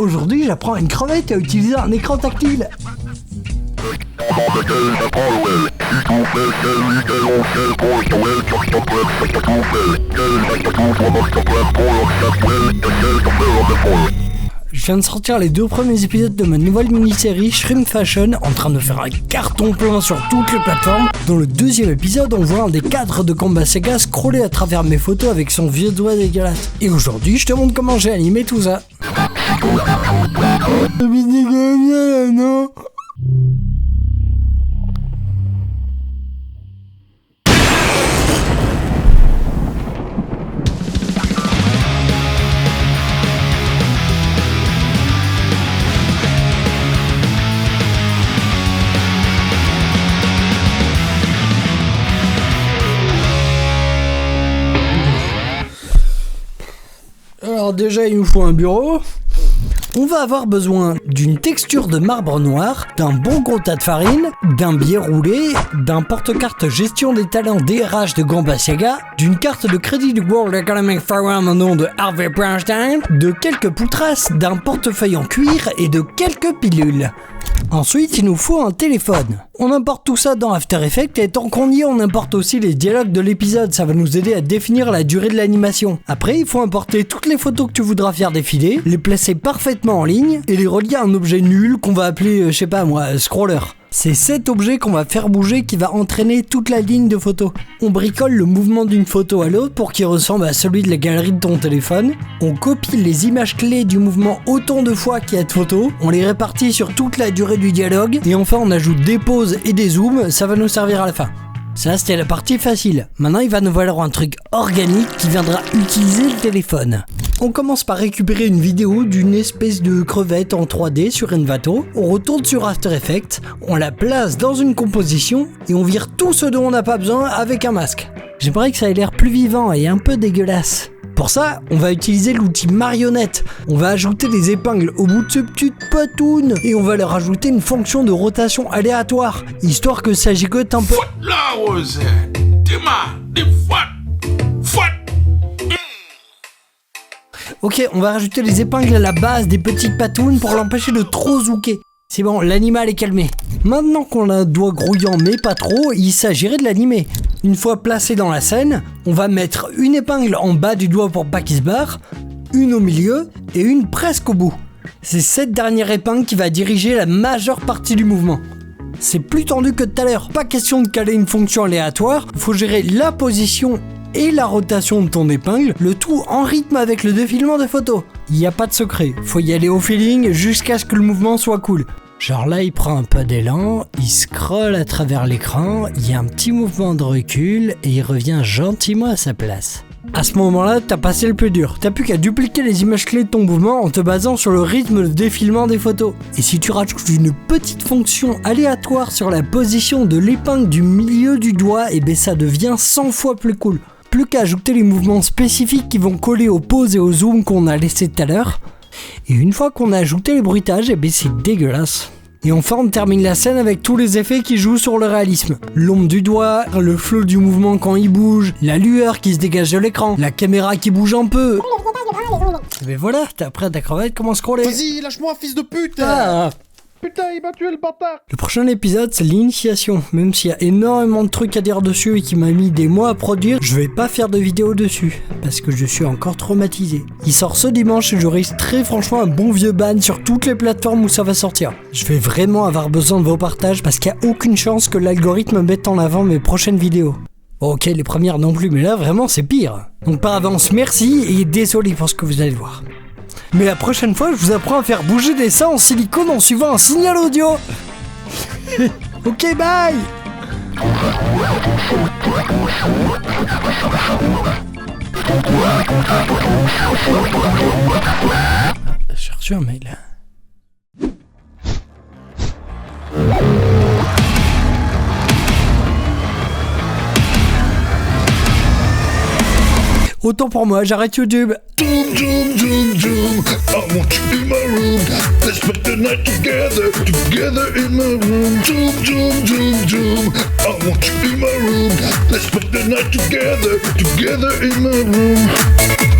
Aujourd'hui, j'apprends à une crevette à utiliser un écran tactile. Je viens de sortir les 2 premiers épisodes de ma nouvelle mini-série Shrimp Fashion, en train de faire un carton plein sur toutes les plateformes. Dans le 2e épisode, on voit un des cadres de Combat Sega scroller à travers mes photos avec son vieux doigt dégueulasse. Et aujourd'hui, je te montre comment j'ai animé tout ça. Non. Alors déjà, il nous faut un bureau. On va avoir besoin d'une texture de marbre noir, d'un bon gros tas de farine, d'un billet roulé, d'un porte-carte gestion des talents DRH de Combat Sega, d'une carte de crédit du World Economic Forum au nom de Harvey Weinstein, de quelques poutrasses, d'un portefeuille en cuir et de quelques pilules. Ensuite, il nous faut un téléphone. On importe tout ça dans After Effects et tant qu'on y est, on importe aussi les dialogues de l'épisode. Ça va nous aider à définir la durée de l'animation. Après, il faut importer toutes les photos que tu voudras faire défiler, les placer parfaitement en ligne et les relier à un objet nul qu'on va appeler, scroller. C'est cet objet qu'on va faire bouger qui va entraîner toute la ligne de photos. On bricole le mouvement d'une photo à l'autre pour qu'il ressemble à celui de la galerie de ton téléphone. On copie les images clés du mouvement autant de fois qu'il y a de photos. On les répartit sur toute la durée du dialogue. Et enfin, on ajoute des pauses et des zooms. Ça va nous servir à la fin. Ça, c'était la partie facile. Maintenant, il va nous falloir un truc organique qui viendra utiliser le téléphone. On commence par récupérer une vidéo d'une espèce de crevette en 3D sur Envato. On retourne sur After Effects, on la place dans une composition et on vire tout ce dont on n'a pas besoin avec un masque. J'aimerais que ça ait l'air plus vivant et un peu dégueulasse. Pour ça, on va utiliser l'outil marionnette. On va ajouter des épingles au bout de ce petit patoun et on va leur ajouter une fonction de rotation aléatoire, histoire que ça gigote un peu. Ok, on va rajouter les épingles à la base des petites patounes pour l'empêcher de trop zouker. C'est bon, l'animal est calmé. Maintenant qu'on a un doigt grouillant mais pas trop, il s'agirait de l'animer. Une fois placé dans la scène, on va mettre une épingle en bas du doigt pour pas qu'il se barre, une au milieu et une presque au bout. C'est cette dernière épingle qui va diriger la majeure partie du mouvement. C'est plus tendu que tout à l'heure. Pas question de caler une fonction aléatoire, faut gérer la position et la rotation de ton épingle, le tout en rythme avec le défilement de photos. Il n'y a pas de secret, faut y aller au feeling jusqu'à ce que le mouvement soit cool. Genre là, il prend un peu d'élan, il scrolle à travers l'écran, il y a un petit mouvement de recul et il revient gentiment à sa place. À ce moment-là, t'as passé le plus dur. T'as plus qu'à dupliquer les images clés de ton mouvement en te basant sur le rythme de défilement des photos. Et si tu rajoutes une petite fonction aléatoire sur la position de l'épingle du milieu du doigt, et ben ça devient 100 fois plus cool. Plus qu'à ajouter les mouvements spécifiques qui vont coller aux pauses et aux zooms qu'on a laissés tout à l'heure. Et une fois qu'on a ajouté les bruitages, et ben c'est dégueulasse. Et enfin, on termine la scène avec tous les effets qui jouent sur le réalisme. L'ombre du doigt, le flow du mouvement quand il bouge, la lueur qui se dégage de l'écran, la caméra qui bouge un peu. Et ben voilà, t'es prêt à ta crevette, comment scroller. Vas-y, lâche-moi, fils de pute. Putain, il m'a tué le bâtard. Le prochain épisode, c'est l'initiation. Même s'il y a énormément de trucs à dire dessus et qui m'a mis des mois à produire, je vais pas faire de vidéo dessus, parce que je suis encore traumatisé. Il sort ce dimanche et je risque très franchement un bon vieux ban sur toutes les plateformes où ça va sortir. Je vais vraiment avoir besoin de vos partages, parce qu'il n'y a aucune chance que l'algorithme mette en avant mes prochaines vidéos. Ok, les premières non plus, mais là vraiment c'est pire. Donc par avance, merci et désolé pour ce que vous allez voir. Mais la prochaine fois, je vous apprends à faire bouger des seins en silicone en suivant un signal audio. Ok, bye. J'ai reçu un mail. Autant pour moi, j'arrête YouTube. Doom, doom, doom, doom. I want you in my room. Let's spend the night together, together in my room. Doom, doom, doom, doom. I want you in my room. Let's spend the night together, together in my room.